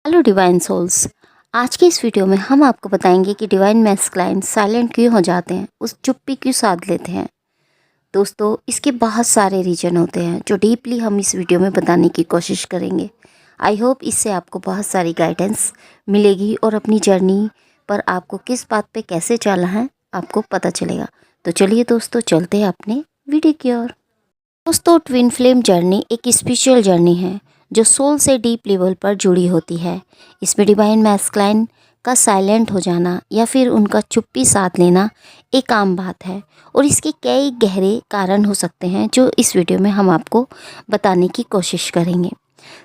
Hello divine souls. आज की इस वीडियो में हम आपको बताएंगे कि डिवाइन मैस्कुलाइन साइलेंट क्यों हो जाते हैं, उस चुप्पी क्यों साध लेते हैं। दोस्तों, इसके बहुत सारे रीजन होते हैं जो डीपली हम इस वीडियो में बताने की कोशिश करेंगे। आई होप इससे आपको बहुत सारी गाइडेंस मिलेगी और अपनी जर्नी पर आपको किस बात पे कैसे चलना है आपको पता चलेगा। तो चलिए दोस्तों, चलते हैं अपने वीडियो की ओर। दोस्तों, ट्विन फ्लेम जर्नी एक स्पिरिचुअल जर्नी है जो सोल से डीप लेवल पर जुड़ी होती है। इसमें डिवाइन मैस्कुलाइन का साइलेंट हो जाना या फिर उनका चुप्पी साध लेना एक आम बात है और इसके कई गहरे कारण हो सकते हैं जो इस वीडियो में हम आपको बताने की कोशिश करेंगे।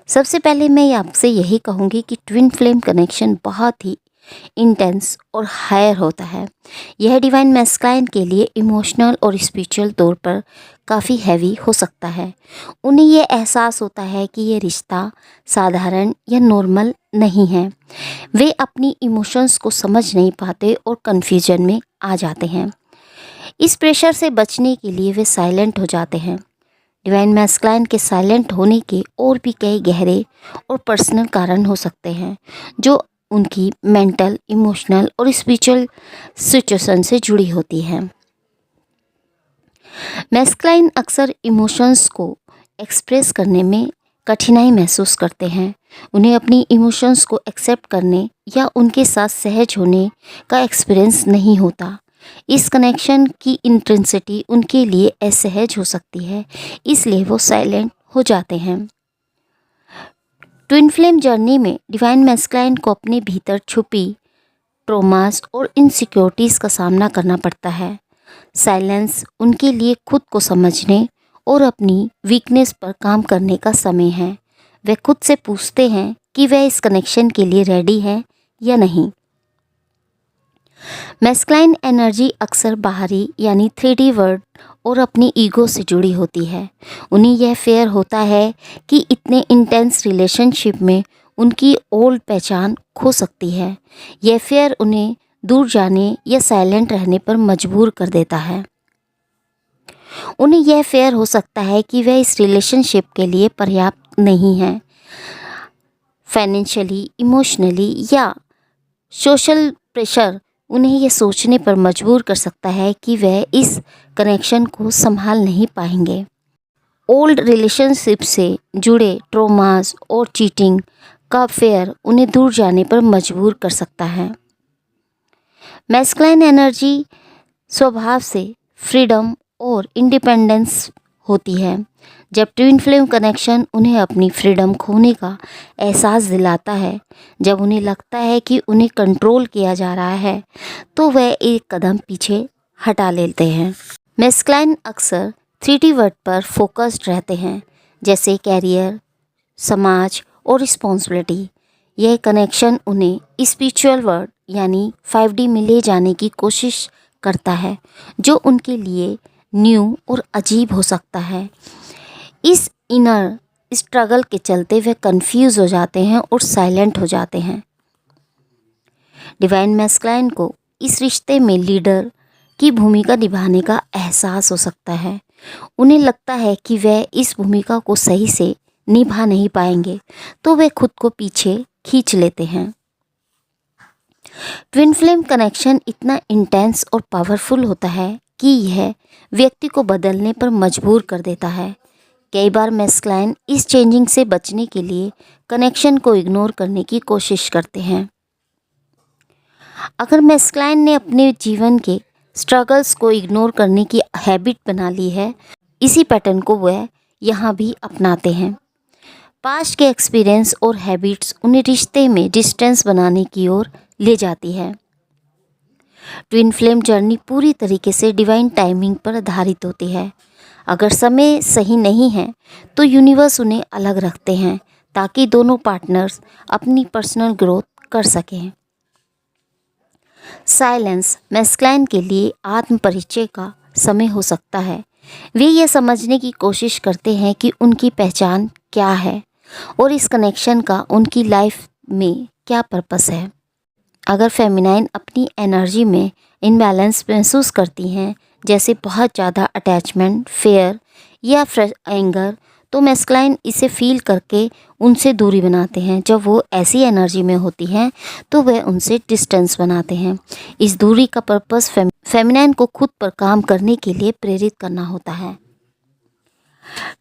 सबसे पहले मैं आपसे यही कहूँगी कि ट्विन फ्लेम कनेक्शन बहुत ही इंटेंस और हायर होता है। यह डिवाइन मैस्कुलाइन के लिए इमोशनल और स्पिरिचुअल तौर पर काफ़ी हैवी हो सकता है। उन्हें यह एहसास होता है कि ये रिश्ता साधारण या नॉर्मल नहीं है। वे अपनी इमोशंस को समझ नहीं पाते और कन्फ्यूजन में आ जाते हैं। इस प्रेशर से बचने के लिए वे साइलेंट हो जाते हैं। डिवाइन मैस्कुलाइन के साइलेंट होने के और भी कई गहरे और पर्सनल कारण हो सकते हैं जो उनकी मेंटल, इमोशनल और स्पिरिचुअल सिचुएशन से जुड़ी होती है। मैस्कुलाइन अक्सर इमोशंस को एक्सप्रेस करने में कठिनाई महसूस करते हैं। उन्हें अपनी इमोशंस को एक्सेप्ट करने या उनके साथ सहज होने का एक्सपीरियंस नहीं होता। इस कनेक्शन की इंटेंसिटी उनके लिए असहज हो सकती है, इसलिए वो साइलेंट हो जाते हैं। ट्विन फ्लेम जर्नी में डिवाइन मैस्कुलाइन को अपने भीतर छुपी ट्रॉमास और इनसिक्योरिटीज़ का सामना करना पड़ता है। साइलेंस उनके लिए खुद को समझने और अपनी वीकनेस पर काम करने का समय है। वे खुद से पूछते हैं कि वे इस कनेक्शन के लिए रेडी हैं या नहीं। मैस्कुलाइन एनर्जी अक्सर बाहरी यानी 3D वर्ल्ड और अपनी ईगो से जुड़ी होती है। उन्हें यह फेयर होता है कि इतने इंटेंस रिलेशनशिप में उनकी ओल्ड पहचान खो सकती है। यह फेयर उन्हें दूर जाने या साइलेंट रहने पर मजबूर कर देता है। उन्हें यह फेयर हो सकता है कि वह इस रिलेशनशिप के लिए पर्याप्त नहीं है, फाइनेंशियली, इमोशनली या सोशल प्रेशर उन्हें यह सोचने पर मजबूर कर सकता है कि वह इस कनेक्शन को संभाल नहीं पाएंगे। ओल्ड रिलेशनशिप से जुड़े ट्रॉमास और चीटिंग का फेयर उन्हें दूर जाने पर मजबूर कर सकता है। मैस्कुलाइन एनर्जी स्वभाव से फ्रीडम और इंडिपेंडेंस होती है। जब ट्विन फ्लेम कनेक्शन उन्हें अपनी फ्रीडम खोने का एहसास दिलाता है, जब उन्हें लगता है कि उन्हें कंट्रोल किया जा रहा है, तो वह एक कदम पीछे हटा लेते हैं। मैस्कुलाइन अक्सर 3D वर्ड पर फोकस्ड रहते हैं, जैसे कैरियर, समाज और रिस्पॉन्सिबिलिटी। यह कनेक्शन उन्हें स्पिरिचुअल वर्ड यानी 5D में ले जाने की कोशिश करता है, जो उनके लिए न्यू और अजीब हो सकता है। इस इनर स्ट्रगल के चलते वे कंफ्यूज हो जाते हैं और साइलेंट हो जाते हैं। डिवाइन मैस्कुलाइन को इस रिश्ते में लीडर की भूमिका निभाने का एहसास हो सकता है। उन्हें लगता है कि वे इस भूमिका को सही से निभा नहीं पाएंगे, तो वे खुद को पीछे खींच लेते हैं। ट्विन फ्लेम कनेक्शन इतना इंटेंस और पावरफुल होता है कि यह व्यक्ति को बदलने पर मजबूर कर देता है। कई बार मैस्कुलाइन इस चेंजिंग से बचने के लिए कनेक्शन को इग्नोर करने की कोशिश करते हैं। अगर मैस्कुलाइन ने अपने जीवन के स्ट्रगल्स को इग्नोर करने की हैबिट बना ली है, इसी पैटर्न को वह यहाँ भी अपनाते हैं। पास्ट के एक्सपीरियंस और हैबिट्स उन्हें रिश्ते में डिस्टेंस बनाने की ओर ले जाती है। ट्विन फ्लेम जर्नी पूरी तरीके से डिवाइन टाइमिंग पर आधारित होती है। अगर समय सही नहीं है तो यूनिवर्स उन्हें अलग रखते हैं ताकि दोनों पार्टनर्स अपनी पर्सनल ग्रोथ कर सकें। साइलेंस मैस्कुलाइन के लिए आत्म परिचय का समय हो सकता है। वे यह समझने की कोशिश करते हैं कि उनकी पहचान क्या है और इस कनेक्शन का उनकी लाइफ में क्या पर्पस है। अगर फेमिनाइन अपनी एनर्जी में इनबैलेंस महसूस करती हैं, जैसे बहुत ज़्यादा अटैचमेंट, फेयर या एंगर, तो मैस्कुलाइन इसे फील करके उनसे दूरी बनाते हैं। जब वो ऐसी एनर्जी में होती हैं तो वह उनसे डिस्टेंस बनाते हैं। इस दूरी का पर्पस फेमिनाइन को खुद पर काम करने के लिए प्रेरित करना होता है।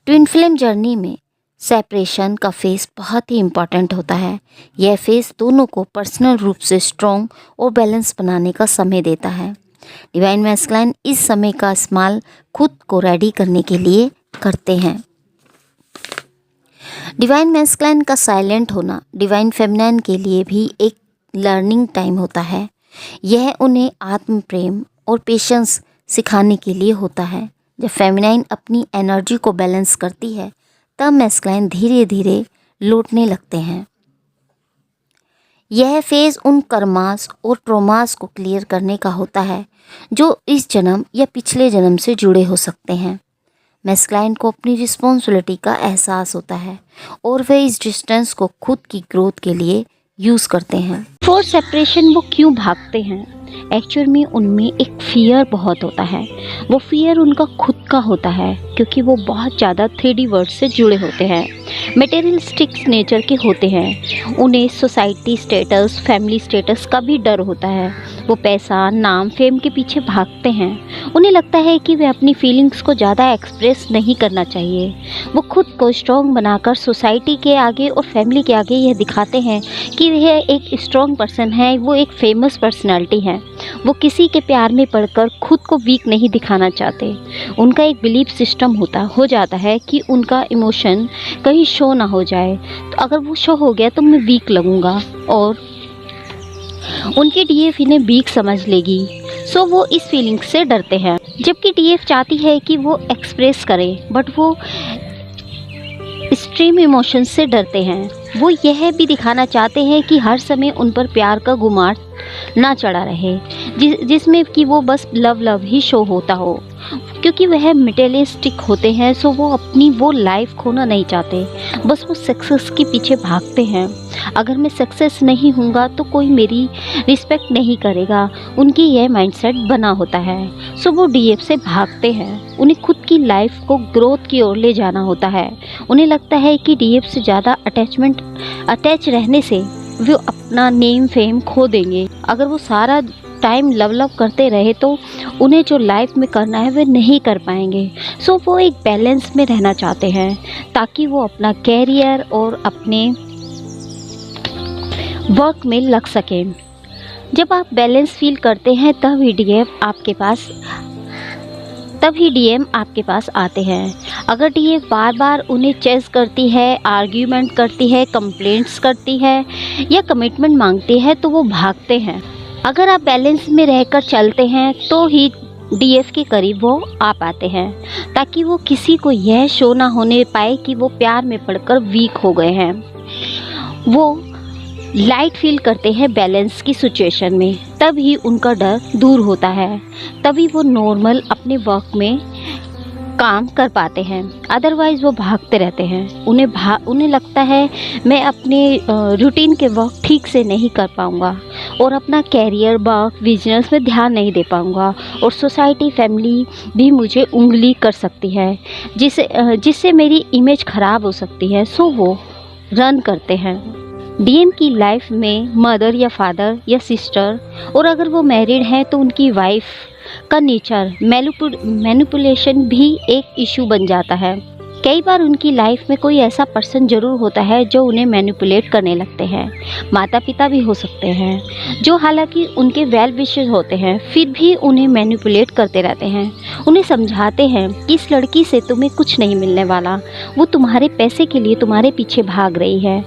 ट्विन फ्लेम जर्नी में सेपरेशन का फेस बहुत ही इम्पॉर्टेंट होता है। यह फेस दोनों को पर्सनल रूप से स्ट्रॉन्ग और बैलेंस बनाने का समय देता है। डिवाइन मैस्कुलाइन इस समय का इस्तेमाल खुद को रेडी करने के लिए करते हैं। डिवाइन मैस्कुलाइन का साइलेंट होना डिवाइन फेमिनाइन के लिए भी एक लर्निंग टाइम होता है। यह उन्हें आत्म प्रेम और पेशेंस सिखाने के लिए होता है। जब फेमिनाइन अपनी एनर्जी को बैलेंस करती है तब मैस्कुलाइन धीरे धीरे लौटने लगते हैं। यह फेज़ उन कर्मास और ट्रॉमास को क्लियर करने का होता है जो इस जन्म या पिछले जन्म से जुड़े हो सकते हैं। मैस्कुलाइन को अपनी रिस्पॉन्सिबिलिटी का एहसास होता है और वे इस डिस्टेंस को खुद की ग्रोथ के लिए यूज़ करते हैं। फॉर सेपरेशन वो क्यों भागते हैं? एक्चुअल में उनमें एक फियर बहुत होता है। वो फियर उनका खुद का होता है क्योंकि वो बहुत ज़्यादा 3D वर्ल्ड से जुड़े होते हैं, मटेरियलिस्टिक नेचर के होते हैं। उन्हें सोसाइटी स्टेटस, फैमिली स्टेटस का भी डर होता है। वो पैसा, नाम, फेम के पीछे भागते हैं। उन्हें लगता है कि वे अपनी फीलिंग्स को ज़्यादा एक्सप्रेस नहीं करना चाहिए। वो खुद को स्ट्रॉन्ग बनाकर सोसाइटी के आगे और फैमिली के आगे यह दिखाते हैं कि वह एक स्ट्रॉन्ग पर्सन है, वो एक फेमस पर्सनालिटी है। वो किसी के प्यार में पड़कर खुद को वीक नहीं दिखाना चाहते। उनका एक बिलीफ सिस्टम हो जाता है कि उनका इमोशन कहीं शो ना हो जाए, तो अगर वो शो हो गया तो मैं वीक लगूंगा और उनकी डीएफ इन्हें वीक समझ लेगी। सो वो इस फीलिंग से डरते हैं। जबकि डीएफ चाहती है कि वो एक्सप्रेस करे, बट वो एक्सट्रीम इमोशंस से डरते हैं। वो यह भी दिखाना चाहते हैं कि हर समय उन पर प्यार का गुमार ना चढ़ा रहे, जिसमें कि वो बस लव ही शो होता हो। क्योंकि वह मटेरियलिस्टिक होते हैं, सो वो अपनी वो लाइफ खोना नहीं चाहते, बस वो सक्सेस के पीछे भागते हैं। अगर मैं सक्सेस नहीं हूँगा तो कोई मेरी रिस्पेक्ट नहीं करेगा, उनकी यह माइंडसेट बना होता है। सो वो डीएफ से भागते हैं। उन्हें खुद की लाइफ को ग्रोथ की ओर ले जाना होता है। उन्हें लगता है कि डीएफ से ज़्यादा अटैच रहने से वो अपना नेम फेम खो देंगे। अगर वो सारा टाइम लव करते रहे तो उन्हें जो लाइफ में करना है वे नहीं कर पाएंगे। सो वो एक बैलेंस में रहना चाहते हैं ताकि वो अपना कैरियर और अपने वर्क में लग सकें। जब आप बैलेंस फील करते हैं तभी डीएम आपके पास आते हैं। अगर डीएफ बार बार उन्हें चेस करती है, आर्ग्यूमेंट करती है, कंप्लेंट्स करती है या कमिटमेंट मांगती है तो वो भागते हैं। अगर आप बैलेंस में रहकर चलते हैं तो ही डीएफ के करीब वो आ पाते हैं, ताकि वो किसी को यह शो ना होने पाए कि वो प्यार में पड़कर वीक हो गए हैं। वो लाइट फील करते हैं बैलेंस की सिचुएशन में, तब ही उनका डर दूर होता है, तभी वो नॉर्मल अपने वर्क में काम कर पाते हैं। अदरवाइज़ वो भागते रहते हैं। उन्हें लगता है मैं अपने रूटीन के वर्क ठीक से नहीं कर पाऊँगा और अपना कैरियर, वर्क, बिजनेस में ध्यान नहीं दे पाऊँगा और सोसाइटी, फैमिली भी मुझे उंगली कर सकती है, जिससे मेरी इमेज ख़राब हो सकती है। सो वो रन करते हैं। डीएम की लाइफ में मदर या फादर या सिस्टर, और अगर वो मैरिड हैं तो उनकी वाइफ का नेचर मैनिपुलेशन भी एक इशू बन जाता है। कई बार उनकी लाइफ में कोई ऐसा पर्सन ज़रूर होता है जो उन्हें मैनिपुलेट करने लगते हैं। माता पिता भी हो सकते हैं जो हालांकि उनके वेल विशेस होते हैं, फिर भी उन्हें मैनिपुलेट करते रहते हैं। उन्हें समझाते हैं कि इस लड़की से तुम्हें कुछ नहीं मिलने वाला, वो तुम्हारे पैसे के लिए तुम्हारे पीछे भाग रही है,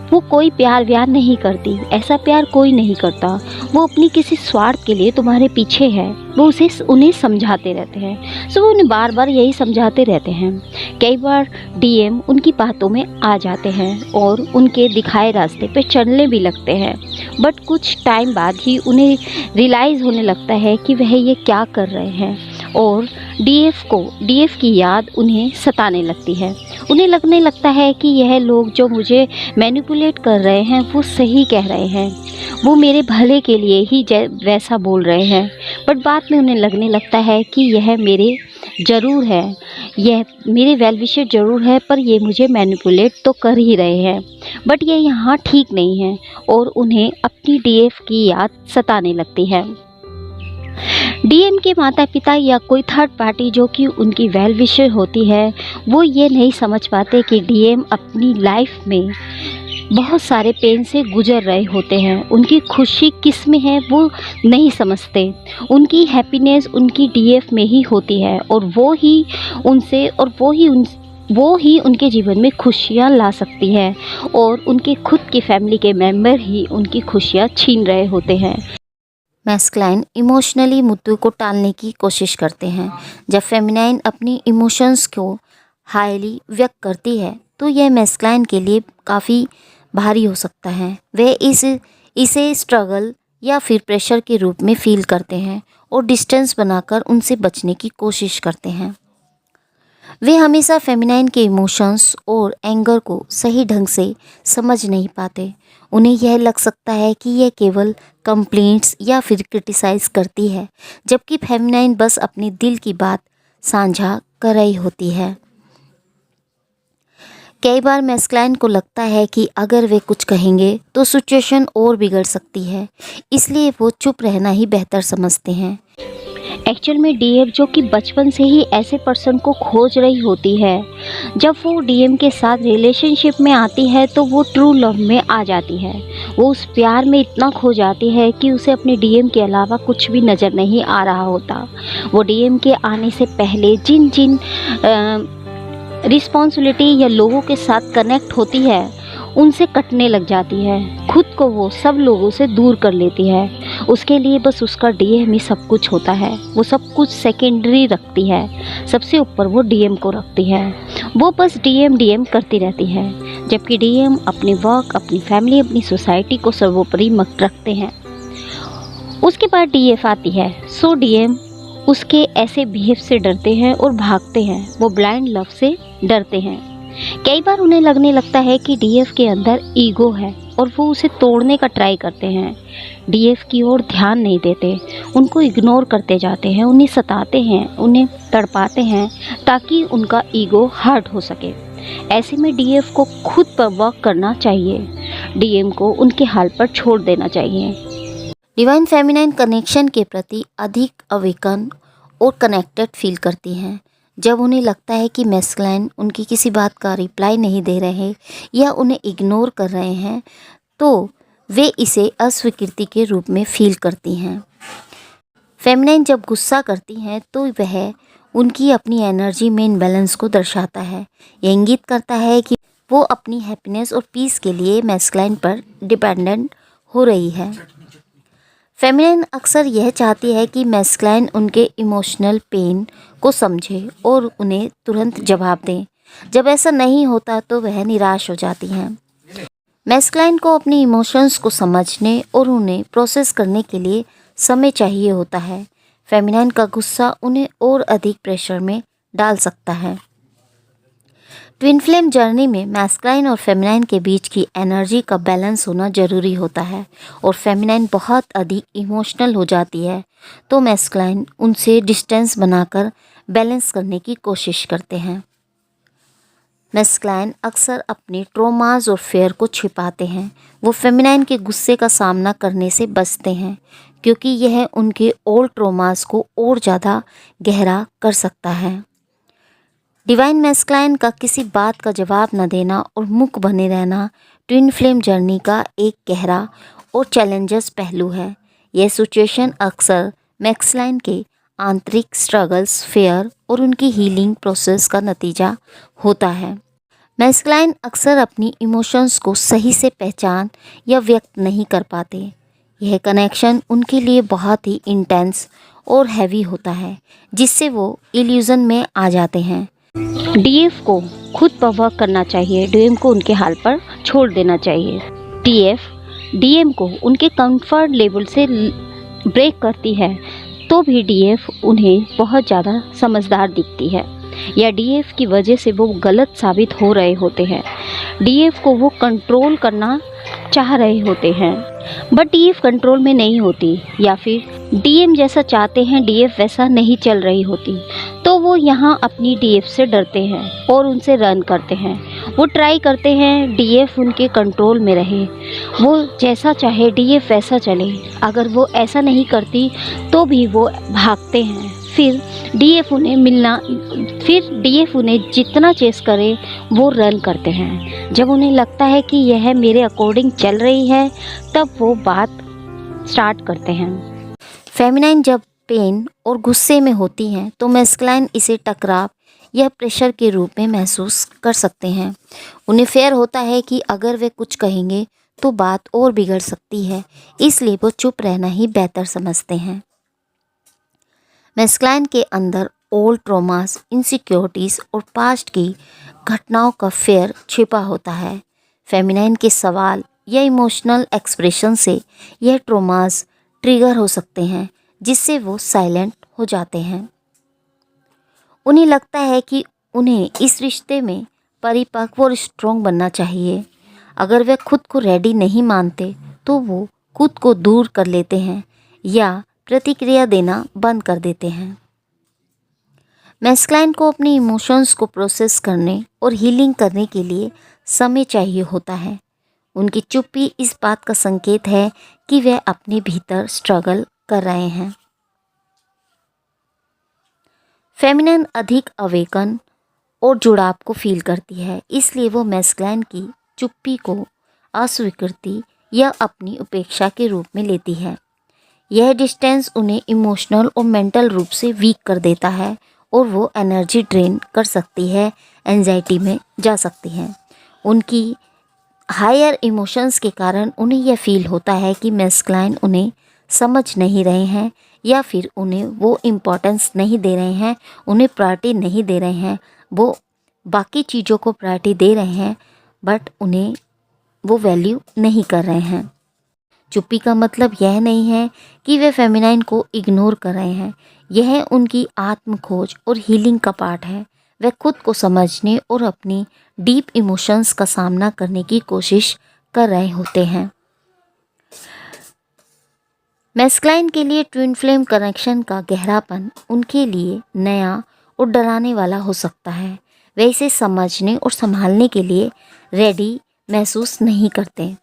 वो कोई प्यार व्यार नहीं करती, ऐसा प्यार कोई नहीं करता, वो अपनी किसी स्वार्थ के लिए तुम्हारे पीछे है। वो उन्हें समझाते रहते हैं। सो वो उन्हें बार बार यही समझाते रहते हैं। कई बार डीएम उनकी बातों में आ जाते हैं और उनके दिखाए रास्ते पे चलने भी लगते हैं, बट कुछ टाइम बाद ही उन्हें रियलाइज़ होने लगता है कि वह ये क्या कर रहे हैं और डीएफ की याद उन्हें सताने लगती है। उन्हें लगने लगता है कि यह लोग जो मुझे मैनिपुलेट कर रहे हैं वो सही कह रहे हैं, वो मेरे भले के लिए ही वैसा बोल रहे हैं, बट बाद में उन्हें लगने लगता है कि यह मेरे ज़रूर है, यह मेरे वेल विशर ज़रूर है, पर ये मुझे मैनिपुलेट तो कर ही रहे हैं, बट ये यहाँ ठीक नहीं है और उन्हें अपनी डीएफ की याद सताने लगती है। डीएम के माता पिता या कोई थर्ड पार्टी जो कि उनकी वेल विशर होती है, वो ये नहीं समझ पाते कि डीएम अपनी लाइफ में बहुत सारे पेन से गुजर रहे होते हैं। उनकी खुशी किस में है वो नहीं समझते। उनकी हैप्पीनेस उनकी डीएफ में ही होती है और वो ही उनके जीवन में खुशियाँ ला सकती है और उनके खुद की फैमिली के मेंबर ही उनकी खुशियाँ छीन रहे होते हैं। मैस्कुलाइन इमोशनली मुद्दों को टालने की कोशिश करते हैं। जब फेमिनाइन अपनी इमोशंस को हाईली व्यक्त करती है तो यह मैस्कुलाइन के लिए काफ़ी भारी हो सकता है। वे इसे स्ट्रगल या फिर प्रेशर के रूप में फील करते हैं और डिस्टेंस बनाकर उनसे बचने की कोशिश करते हैं। वे हमेशा फेमिनाइन के इमोशंस और एंगर को सही ढंग से समझ नहीं पाते। उन्हें यह लग सकता है कि यह केवल कंप्लेंट्स या फिर क्रिटिसाइज़ करती है, जबकि फेमिनाइन बस अपने दिल की बात साझा कर रही होती है। कई बार मैस्कुलाइन को लगता है कि अगर वे कुछ कहेंगे तो सिचुएशन और बिगड़ सकती है, इसलिए वो चुप रहना ही बेहतर समझते हैं। एक्चुअल में डीएफ जो कि बचपन से ही ऐसे पर्सन को खोज रही होती है, जब वो डीएम के साथ रिलेशनशिप में आती है तो वो ट्रू लव में आ जाती है। वो उस प्यार में इतना खो जाती है कि उसे अपने डीएम के अलावा कुछ भी नज़र नहीं आ रहा होता। वो डीएम के आने से पहले जिन जिन रिस्पॉन्सिबिलिटी या लोगों के साथ कनेक्ट होती है उनसे कटने लग जाती है। खुद को वो सब लोगों से दूर कर लेती है। उसके लिए बस उसका डीएम ही सब कुछ होता है। वो सब कुछ सेकेंडरी रखती है, सबसे ऊपर वो डीएम को रखती है। वो बस डीएम करती रहती है, जबकि डीएम अपने वर्क, अपनी फैमिली, अपनी सोसाइटी को सर्वोपरि रखते हैं। उसके बाद डीएफ आती है, सो डीएम उसके ऐसे बिहेव से डरते हैं और भागते हैं। वो ब्लाइंड लव से डरते हैं। कई बार उन्हें लगने लगता है कि डीएफ के अंदर ईगो है और वो उसे तोड़ने का ट्राई करते हैं। डीएफ की ओर ध्यान नहीं देते, उनको इग्नोर करते जाते हैं, उन्हें सताते हैं, उन्हें तड़पाते हैं ताकि उनका ईगो हर्ट हो सके। ऐसे में डीएफ को खुद पर वर्क करना चाहिए। डीएम को उनके हाल पर छोड़ देना चाहिए। डिवाइन फेमिनाइन कनेक्शन के प्रति अधिक अवेकन और कनेक्टेड फील करती हैं। जब उन्हें लगता है कि मैस्कुलाइन उनकी किसी बात का रिप्लाई नहीं दे रहे या उन्हें इग्नोर कर रहे हैं, तो वे इसे अस्वीकृति के रूप में फील करती हैं। फेमिनाइन जब गुस्सा करती हैं तो वह उनकी अपनी एनर्जी में इम्बैलेंस को दर्शाता है। यह इंगित करता है कि वो अपनी हैप्पीनेस और पीस के लिए मैस्कुलाइन पर डिपेंडेंट हो रही है। फेमिनाइन अक्सर यह चाहती है कि मैस्कुलाइन उनके इमोशनल पेन को समझे और उन्हें तुरंत जवाब दें। जब ऐसा नहीं होता तो वह निराश हो जाती हैं। मैस्कुलाइन को अपनी इमोशंस को समझने और उन्हें प्रोसेस करने के लिए समय चाहिए होता है। फेमिनाइन का गुस्सा उन्हें और अधिक प्रेशर में डाल सकता है। ट्विन फ्लेम जर्नी में मैस्कुलाइन और फेमिनाइन के बीच की एनर्जी का बैलेंस होना ज़रूरी होता है और फेमिनाइन बहुत अधिक इमोशनल हो जाती है तो मैस्कुलाइन उनसे डिस्टेंस बनाकर बैलेंस करने की कोशिश करते हैं। मैस्कुलाइन अक्सर अपने ट्रॉमास और फेयर को छिपाते हैं। वो फेमिनाइन के गुस्से का सामना करने से बचते हैं क्योंकि यह उनके ओल्ड ट्रॉमास को और ज़्यादा गहरा कर सकता है। डिवाइन मैस्कुलाइन का किसी बात का जवाब न देना और मूक बने रहना ट्विन फ्लेम जर्नी का एक गहरा और चैलेंजस पहलू है। यह सिचुएशन अक्सर मैस्कुलाइन के आंतरिक स्ट्रगल्स, फेयर और उनकी हीलिंग प्रोसेस का नतीजा होता है। मैस्कुलाइन अक्सर अपनी इमोशंस को सही से पहचान या व्यक्त नहीं कर पाते। यह कनेक्शन उनके लिए बहुत ही इंटेंस और हैवी होता है, जिससे वो इल्यूजन में आ जाते हैं। डीएफ को खुद पर वर्क करना चाहिए। डीएम को उनके हाल पर छोड़ देना चाहिए। डीएम को उनके कंफर्ट लेवल से ब्रेक करती है तो भी डीएफ उन्हें बहुत ज़्यादा समझदार दिखती है या डीएफ की वजह से वो गलत साबित हो रहे होते हैं। डीएफ को वो कंट्रोल करना चाह रहे होते हैं बट डीएफ कंट्रोल में नहीं होती या फिर डीएम जैसा चाहते हैं डीएफ वैसा नहीं चल रही होती, तो वो यहाँ अपनी डीएफ से डरते हैं और उनसे रन करते हैं। वो ट्राई करते हैं डीएफ उनके कंट्रोल में रहे, वो जैसा चाहे डीएफ वैसा चले। अगर वो ऐसा नहीं करती तो भी वो भागते हैं। फिर डीएफ उन्हें जितना चेस करे वो रन करते हैं। जब उन्हें लगता है कि यह मेरे अकॉर्डिंग चल रही है, तब वो बात स्टार्ट करते हैं। फेमिनाइन जब पेन और गुस्से में होती हैं तो मैस्कुलाइन इसे टकराव या प्रेशर के रूप में महसूस कर सकते हैं। उन्हें फेयर होता है कि अगर वे कुछ कहेंगे तो बात और बिगड़ सकती है, इसलिए वो चुप रहना ही बेहतर समझते हैं। मैस्कुलाइन के अंदर ओल्ड ट्रॉमास, इनसिक्योरिटीज़ और पास्ट की घटनाओं का फेयर छिपा होता है। फेमिनाइन के सवाल या इमोशनल एक्सप्रेशन से यह ट्रॉमास ट्रिगर हो सकते हैं, जिससे वो साइलेंट हो जाते हैं। उन्हें लगता है कि उन्हें इस रिश्ते में परिपक्व और स्ट्रॉन्ग बनना चाहिए। अगर वे खुद को रेडी नहीं मानते तो वो खुद को दूर कर लेते हैं या प्रतिक्रिया देना बंद कर देते हैं। मैस्कुलाइन को अपने इमोशंस को प्रोसेस करने और हीलिंग करने के लिए समय चाहिए होता है। उनकी चुप्पी इस बात का संकेत है कि वे अपने भीतर स्ट्रगल कर रहे हैं। फेमिनिन अधिक अवेकन और जुड़ाव को फील करती है, इसलिए वो मैस्कुलाइन की चुप्पी को अस्वीकृति या अपनी उपेक्षा के रूप में लेती है। यह डिस्टेंस उन्हें इमोशनल और मेंटल रूप से वीक कर देता है और वो एनर्जी ड्रेन कर सकती है, एंजाइटी में जा सकती हैं। उनकी हायर इमोशंस के कारण उन्हें यह फील होता है कि मैस्कुलाइन उन्हें समझ नहीं रहे हैं या फिर उन्हें वो इम्पोर्टेंस नहीं दे रहे हैं, उन्हें प्रायोरिटी नहीं दे रहे हैं। वो बाकी चीज़ों को प्रायोरिटी दे रहे हैं बट उन्हें वो वैल्यू नहीं कर रहे हैं। चुप्पी का मतलब यह नहीं है कि वे फेमिनाइन को इग्नोर कर रहे हैं, यह उनकी आत्म खोज और हीलिंग का पार्ट है। वे खुद को समझने और अपनी डीप इमोशंस का सामना करने की कोशिश कर रहे होते हैं। मैस्कुलाइन के लिए ट्विन फ्लेम कनेक्शन का गहरापन उनके लिए नया और डराने वाला हो सकता है। वे इसे समझने और संभालने के लिए रेडी महसूस नहीं करते।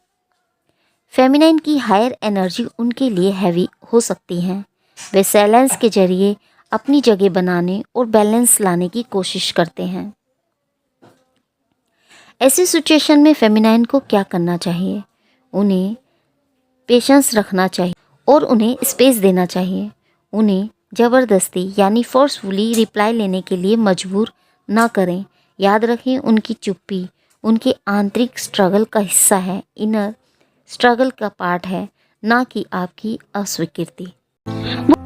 फेमिनाइन की हायर एनर्जी उनके लिए हैवी हो सकती है। वे साइलेंस के जरिए अपनी जगह बनाने और बैलेंस लाने की कोशिश करते हैं। ऐसी सिचुएशन में फेमिनाइन को क्या करना चाहिए? उन्हें पेशेंस रखना चाहिए और उन्हें स्पेस देना चाहिए। उन्हें ज़बरदस्ती यानी फोर्सफुली रिप्लाई लेने के लिए मजबूर ना करें। याद रखें, उनकी चुप्पी उनके आंतरिक स्ट्रगल का हिस्सा है, इनर स्ट्रगल का पार्ट है, ना कि आपकी अस्वीकृति।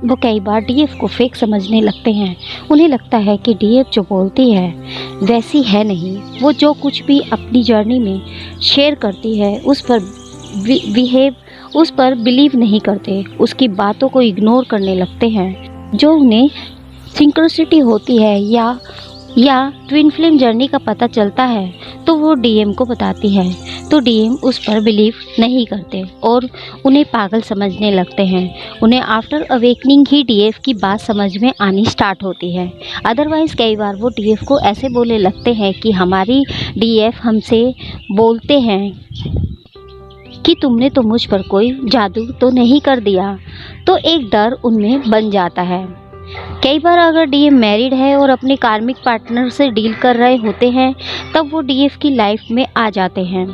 वो कई बार डीएफ को फेक समझने लगते हैं। उन्हें लगता है कि डीएफ जो बोलती है वैसी है नहीं। वो जो कुछ भी अपनी जर्नी में शेयर करती है उस पर बिलीव नहीं करते, उसकी बातों को इग्नोर करने लगते हैं। जो उन्हें सिंक्रोसिटी होती है या ट्विन फ्लेम जर्नी का पता चलता है तो वो डीएम को बताती है, तो डीएम उस पर बिलीव नहीं करते और उन्हें पागल समझने लगते हैं। उन्हें आफ्टर अवेकनिंग ही डीएफ की बात समझ में आनी स्टार्ट होती है। अदरवाइज़ कई बार वो डीएफ को ऐसे बोलने लगते हैं कि हमारी डीएफ हमसे बोलते हैं कि तुमने तो मुझ पर कोई जादू तो नहीं कर दिया, तो एक डर उनमें बन जाता है। कई बार अगर डीएम मैरिड है और अपने कार्मिक पार्टनर से डील कर रहे होते हैं तब वो डीएफ की लाइफ में आ जाते हैं।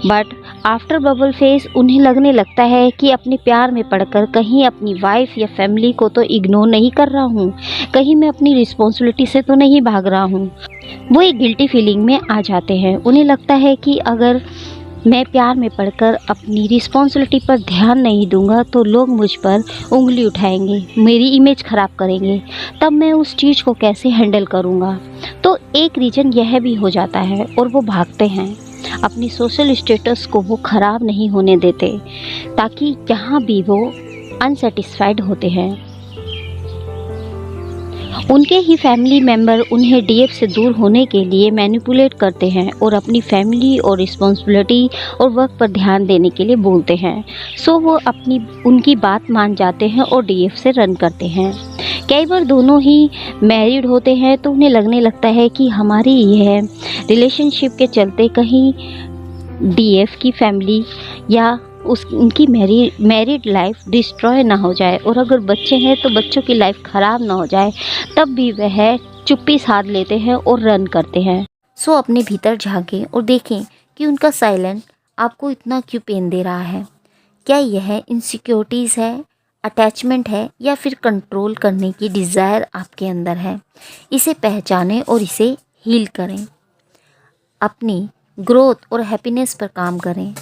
बट आफ्टर बबल फेज उन्हें लगने लगता है कि अपने प्यार में पड़कर कहीं अपनी वाइफ या फैमिली को तो इग्नोर नहीं कर रहा हूँ, कहीं मैं अपनी रिस्पॉन्सिबिलिटी से तो नहीं भाग रहा हूँ। वो एक गिल्टी फीलिंग में आ जाते हैं। उन्हें लगता है कि अगर मैं प्यार में पड़कर अपनी रिस्पॉन्सिबिलिटी पर ध्यान नहीं दूंगा तो लोग मुझ पर उंगली उठाएंगे, मेरी इमेज ख़राब करेंगे, तब मैं उस चीज़ को कैसे हैंडल करूंगा। तो एक रीज़न यह भी हो जाता है और वो भागते हैं। अपनी सोशल स्टेटस को वो ख़राब नहीं होने देते ताकि जहाँ भी वो अनसेटिस्फाइड होते हैं। उनके ही फैमिली मेंबर उन्हें डीएफ से दूर होने के लिए मैनिपुलेट करते हैं और अपनी फैमिली और रिस्पॉन्सिबिलिटी और वर्क पर ध्यान देने के लिए बोलते हैं। सो वो उनकी बात मान जाते हैं और डीएफ से रन करते हैं। कई बार दोनों ही मैरिड होते हैं तो उन्हें लगने लगता है कि हमारी यह रिलेशनशिप के चलते कहीं डीएफ की फैमिली या उनकी मैरिड लाइफ डिस्ट्रॉय ना हो जाए, और अगर बच्चे हैं तो बच्चों की लाइफ ख़राब ना हो जाए, तब भी वह चुप्पी साध लेते हैं और रन करते हैं। सो अपने भीतर झांकें और देखें कि उनका साइलेंट आपको इतना क्यों पेन दे रहा है। क्या यह इनसिक्योरिटीज़ है, अटैचमेंट है, या फिर कंट्रोल करने की डिज़ायर आपके अंदर है? इसे पहचानें और इसे हील करें। अपनी ग्रोथ और हैप्पीनेस पर काम करें।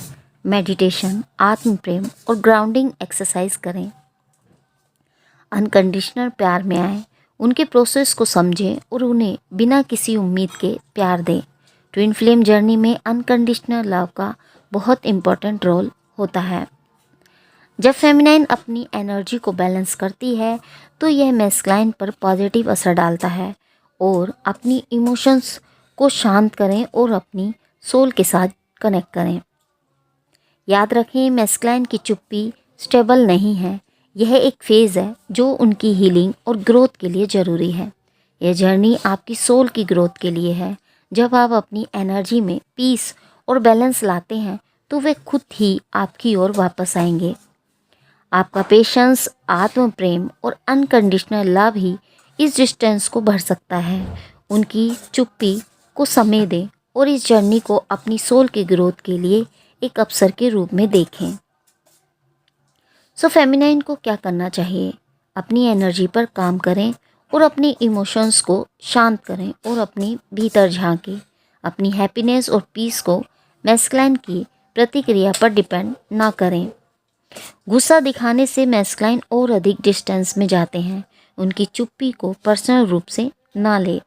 मेडिटेशन, आत्म प्रेम और ग्राउंडिंग एक्सरसाइज करें। अनकंडीशनल प्यार में आएँ, उनके प्रोसेस को समझें और उन्हें बिना किसी उम्मीद के प्यार दें। ट्विन फ्लेम जर्नी में अनकंडीशनल लव का बहुत इम्पोर्टेंट रोल होता है। जब फेमिनाइन अपनी एनर्जी को बैलेंस करती है तो यह मैस्कुलाइन पर पॉजिटिव असर डालता है। और अपनी इमोशंस को शांत करें और अपनी सोल के साथ कनेक्ट करें। याद रखें, मैस्कुलाइन की चुप्पी स्टेबल नहीं है, यह एक फेज़ है जो उनकी हीलिंग और ग्रोथ के लिए ज़रूरी है। यह जर्नी आपकी सोल की ग्रोथ के लिए है। जब आप अपनी एनर्जी में पीस और बैलेंस लाते हैं तो वे खुद ही आपकी ओर वापस आएंगे। आपका पेशेंस, आत्म प्रेम और अनकंडीशनल लव ही इस डिस्टेंस को भर सकता है। उनकी चुप्पी को समय दें और इस जर्नी को अपनी सोल की ग्रोथ के लिए एक अवसर के रूप में देखें। सो फेमिनाइन को क्या करना चाहिए? अपनी एनर्जी पर काम करें और अपने इमोशंस को शांत करें और अपने भीतर झांकें। अपनी हैप्पीनेस और पीस को मैस्कुलाइन की प्रतिक्रिया पर डिपेंड ना करें। गुस्सा दिखाने से मैस्कुलाइन और अधिक डिस्टेंस में जाते हैं। उनकी चुप्पी को पर्सनल रूप से ना ले।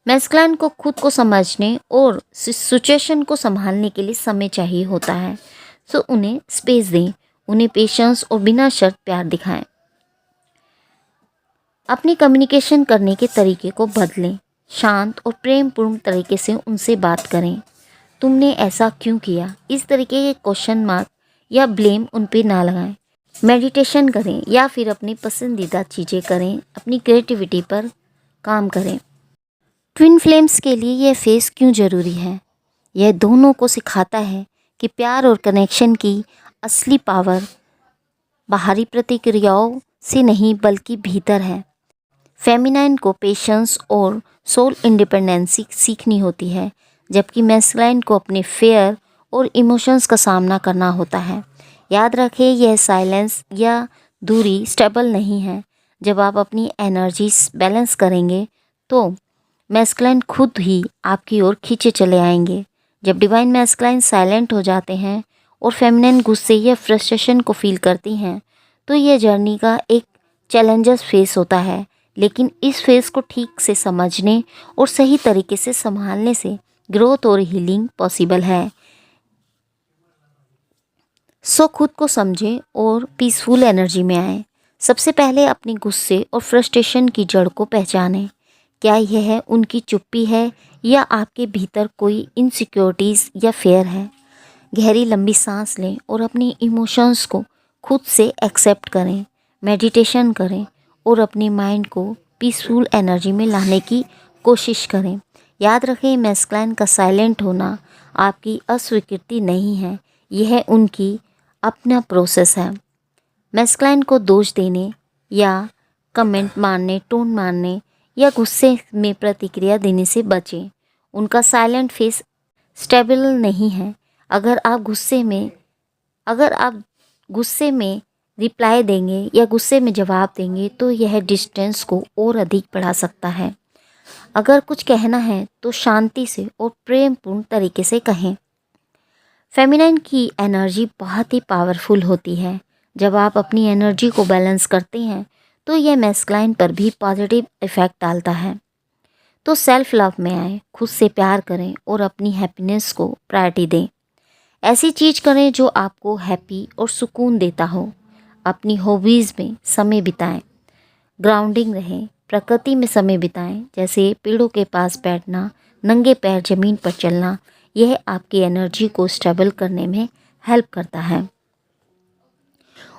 मैस्कुलाइन को खुद को समझने और सिचुएशन को संभालने के लिए समय चाहिए होता है। सो उन्हें स्पेस दें, उन्हें पेशेंस और बिना शर्त प्यार दिखाएं। अपनी कम्युनिकेशन करने के तरीके को बदलें। शांत और प्रेमपूर्ण तरीके से उनसे बात करें। तुमने ऐसा क्यों किया? इस तरीके के क्वेश्चन मार्क या ब्लेम उन पे ना लगाएं। मेडिटेशन करें या फिर अपनी पसंदीदा चीज़ें करें। अपनी क्रिएटिविटी पर काम करें। ट्विन फ्लेम्स के लिए यह फेस क्यों ज़रूरी है? यह दोनों को सिखाता है कि प्यार और कनेक्शन की असली पावर बाहरी प्रतिक्रियाओं से नहीं बल्कि भीतर है। फेमिनाइन को पेशेंस और सोल इंडिपेंडेंसी सीखनी होती है, जबकि मैस्कुलाइन को अपने फेयर और इमोशंस का सामना करना होता है। याद रखें, यह साइलेंस या दूरी स्टेबल नहीं है। जब आप अपनी एनर्जीज बैलेंस करेंगे तो मैस्कुलाइन खुद ही आपकी ओर खींचे चले आएंगे। जब डिवाइन मैस्कुलाइन साइलेंट हो जाते हैं और फेमिनाइन गुस्से या फ्रस्ट्रेशन को फील करती हैं तो यह जर्नी का एक चैलेंजस फेस होता है। लेकिन इस फेस को ठीक से समझने और सही तरीके से संभालने से ग्रोथ और हीलिंग पॉसिबल है। सो खुद को समझें और पीसफुल एनर्जी में आएँ। सबसे पहले अपने गुस्से और फ्रस्ट्रेशन की जड़ को पहचानें। क्या यह उनकी चुप्पी है या आपके भीतर कोई इनसिक्योरिटीज़ या फेयर है? गहरी लंबी सांस लें और अपनी इमोशंस को खुद से एक्सेप्ट करें। मेडिटेशन करें और अपने माइंड को पीसफुल एनर्जी में लाने की कोशिश करें। याद रखें, मैस्कुलाइन का साइलेंट होना आपकी अस्वीकृति नहीं है, यह उनकी अपना प्रोसेस है। मैस्कुलाइन को दोष देने या कमेंट मारने, टोन मारने या गुस्से में प्रतिक्रिया देने से बचें। उनका साइलेंट फेस स्टेबल नहीं है। अगर आप गुस्से में रिप्लाई देंगे या गुस्से में जवाब देंगे तो यह डिस्टेंस को और अधिक बढ़ा सकता है। अगर कुछ कहना है तो शांति से और प्रेमपूर्ण तरीके से कहें। फेमिनाइन की एनर्जी बहुत ही पावरफुल होती है। जब आप अपनी एनर्जी को बैलेंस करते हैं तो यह मैस्कुलाइन पर भी पॉजिटिव इफ़ेक्ट डालता है। तो सेल्फ लव में आए, खुद से प्यार करें और अपनी हैप्पीनेस को प्रायोरिटी दें। ऐसी चीज़ करें जो आपको हैप्पी और सुकून देता हो। अपनी हॉबीज़ में समय बिताएं, ग्राउंडिंग रहें, प्रकृति में समय बिताएं, जैसे पेड़ों के पास बैठना, नंगे पैर ज़मीन पर चलना। यह आपकी एनर्जी को स्टेबल करने में हेल्प करता है।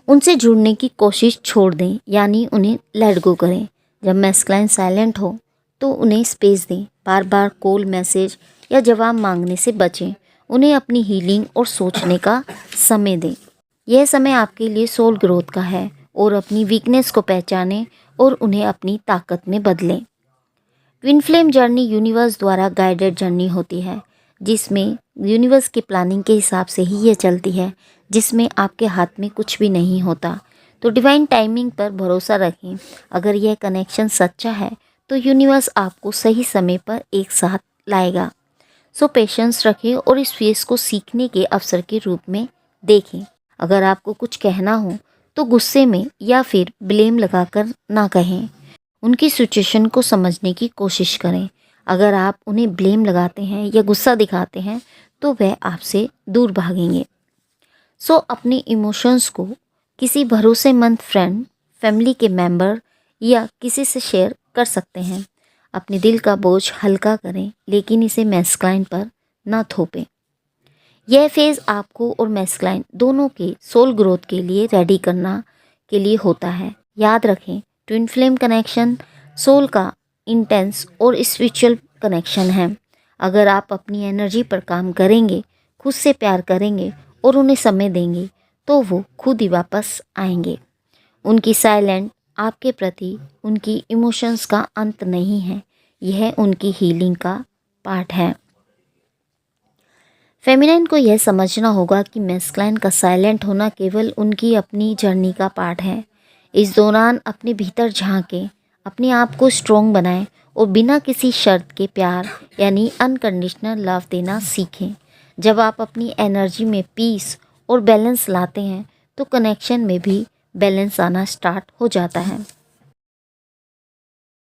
उनसे जुड़ने की कोशिश छोड़ दें, यानी उन्हें लेट गो करें। जब मैस्कुलाइन साइलेंट हो तो उन्हें स्पेस दें। बार बार कॉल, मैसेज या जवाब मांगने से बचें। उन्हें अपनी हीलिंग और सोचने का समय दें। यह समय आपके लिए सोल ग्रोथ का है और अपनी वीकनेस को पहचानें और उन्हें अपनी ताकत में बदलें। ट्विन फ्लेम जर्नी यूनिवर्स द्वारा गाइडेड जर्नी होती है, जिसमें यूनिवर्स की प्लानिंग के हिसाब से ही ये चलती है, जिसमें आपके हाथ में कुछ भी नहीं होता। तो डिवाइन टाइमिंग पर भरोसा रखें। अगर यह कनेक्शन सच्चा है तो यूनिवर्स आपको सही समय पर एक साथ लाएगा। सो पेशेंस रखें और इस फेस को सीखने के अवसर के रूप में देखें। अगर आपको कुछ कहना हो तो गुस्से में या फिर ब्लेम लगाकर ना कहें। उनकी सिचुएशन को समझने की कोशिश करें। अगर आप उन्हें ब्लेम लगाते हैं या गुस्सा दिखाते हैं तो वह आपसे दूर भागेंगे। सो अपने इमोशंस को किसी भरोसेमंद फ्रेंड, फैमिली के मेंबर या किसी से शेयर कर सकते हैं। अपने दिल का बोझ हल्का करें, लेकिन इसे मैस्कुलाइन पर ना थोपें। यह फेज़ आपको और मैस्कुलाइन दोनों के सोल ग्रोथ के लिए रेडी करना के लिए होता है। याद रखें, ट्विन फ्लेम कनेक्शन सोल का इंटेंस और स्पिरिचुअल कनेक्शन है। अगर आप अपनी एनर्जी पर काम करेंगे, खुद से प्यार करेंगे और उन्हें समय देंगे तो वो खुद ही वापस आएंगे। उनकी साइलेंट आपके प्रति उनकी इमोशंस का अंत नहीं है, यह उनकी हीलिंग का पार्ट है। फेमिनाइन को यह समझना होगा कि मैस्कुलाइन का साइलेंट होना केवल उनकी अपनी जर्नी का पार्ट है। इस दौरान अपने भीतर झांकें, अपने आप को स्ट्रॉन्ग बनाएं और बिना किसी शर्त के प्यार यानी अनकंडीशनल लव देना सीखें। जब आप अपनी एनर्जी में पीस और बैलेंस लाते हैं तो कनेक्शन में भी बैलेंस आना स्टार्ट हो जाता है।